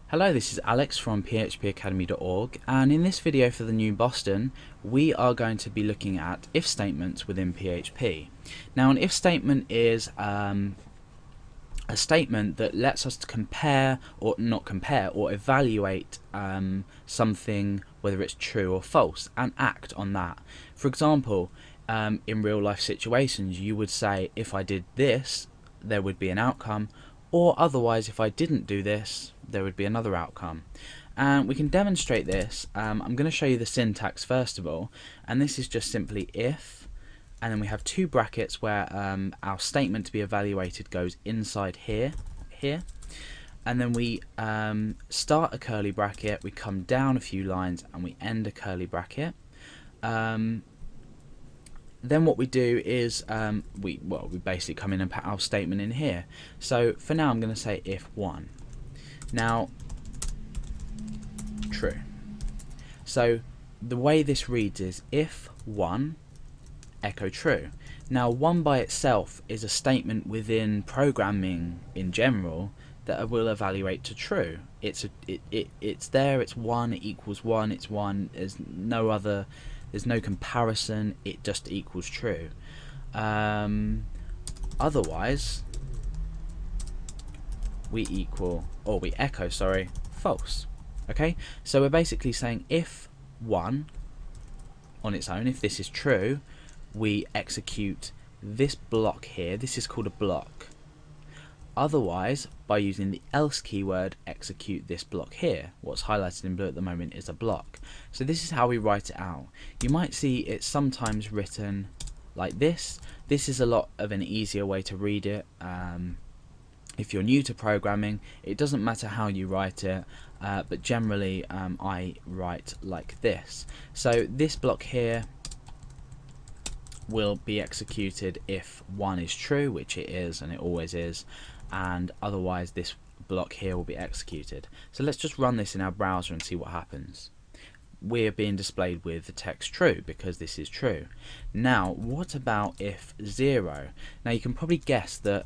Hello, this is Alex from phpacademy.org, and in this video for the new Boston we are going to be looking at if statements within PHP. Now, an if statement is a statement that lets us to compare or not compare or evaluate something, whether it's true or false, and act on that. For example, in real life situations you would say, if I did this there would be an outcome, or otherwise if I didn't do this there would be another outcome. And we can demonstrate this. I'm going to show you the syntax first of all, and this is just simply if, and then we have two brackets where our statement to be evaluated goes inside here, and then we start a curly bracket, we come down a few lines and we end a curly bracket. Then what we do is we basically come in and put our statement in here. So for now I'm going to say if 1. Now, true. So the way this reads is if 1 echo true. Now 1 by itself is a statement within programming in general that will evaluate to true. It's there, it's 1, it equals 1, it's 1, there's no comparison, it just equals true. Otherwise we echo false. Okay, so we're basically saying if 1 on its own, if this is true, we execute this block here. This is called a block. Otherwise, by using the else keyword, execute this block here. What's highlighted in blue at the moment is a block. So this is how we write it out. You might see it's sometimes written like this. This is a lot of an easier way to read it. If you're new to programming, it doesn't matter how you write it, but generally I write like this. So this block here will be executed if 1 is true, which it is and it always is, and otherwise this block here will be executed. So let's just run this in our browser and see what happens. We're being displayed with the text true because this is true. Now what about if 0? Now you can probably guess that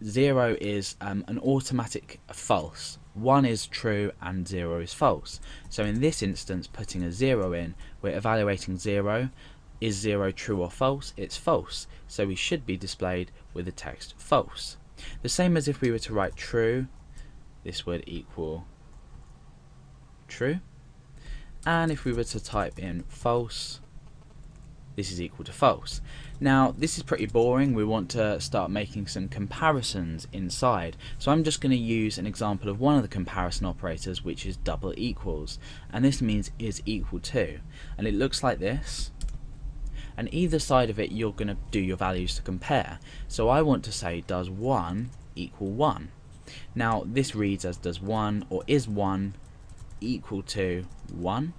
0 is an automatic false. 1 is true and 0 is false. So in this instance, putting a 0 in, we're evaluating 0. Is 0 true or false? It's false. So we should be displayed with the text false. The same as if we were to write true, this would equal true. And if we were to type in false, this is equal to false. Now this is pretty boring. We want to start making some comparisons inside. So I'm just going to use an example of one of the comparison operators, which is double equals. And this means is equal to. And it looks like this. And either side of it you're going to do your values to compare. So I want to say does 1 equal 1. Now this reads as does 1 or is 1 equal to 1,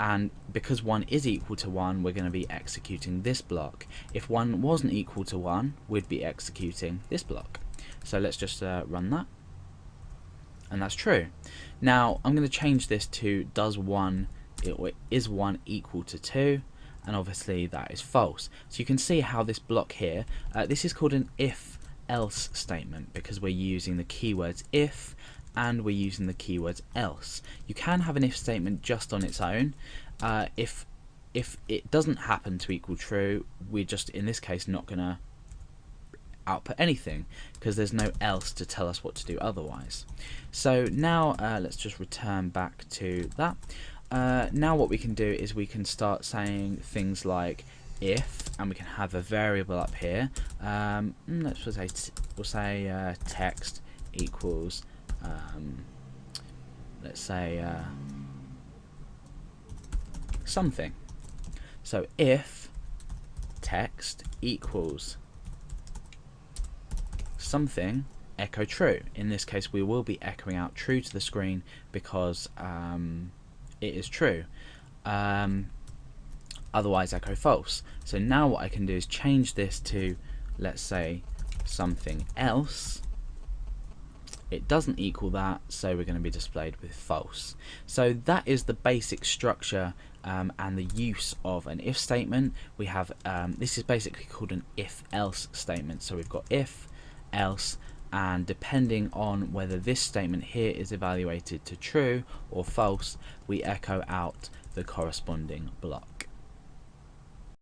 and because 1 is equal to 1 we're going to be executing this block. If 1 wasn't equal to 1 we'd be executing this block. So let's just run that, and that's true. Now I'm going to change this to does 1 or is 1 equal to 2, and obviously that is false. So you can see how this block here, this is called an if else statement because we're using the keywords if and we're using the keywords else. You can have an if statement just on its own. If it doesn't happen to equal true, we're just in this case not going to output anything because there's no else to tell us what to do otherwise. So now let's just return back to that. Now what we can do is we can start saying things like if, and we can have a variable up here. We'll say text equals let's say something. So if text equals something, echo true. In this case we will be echoing out true to the screen because it is true. Otherwise echo false. So now what I can do is change this to, let's say, something else. It doesn't equal that, so we're going to be displayed with false. So that is the basic structure and the use of an if statement. We have this is basically called an if else statement. So we've got if, else, and depending on whether this statement here is evaluated to true or false, we echo out the corresponding block.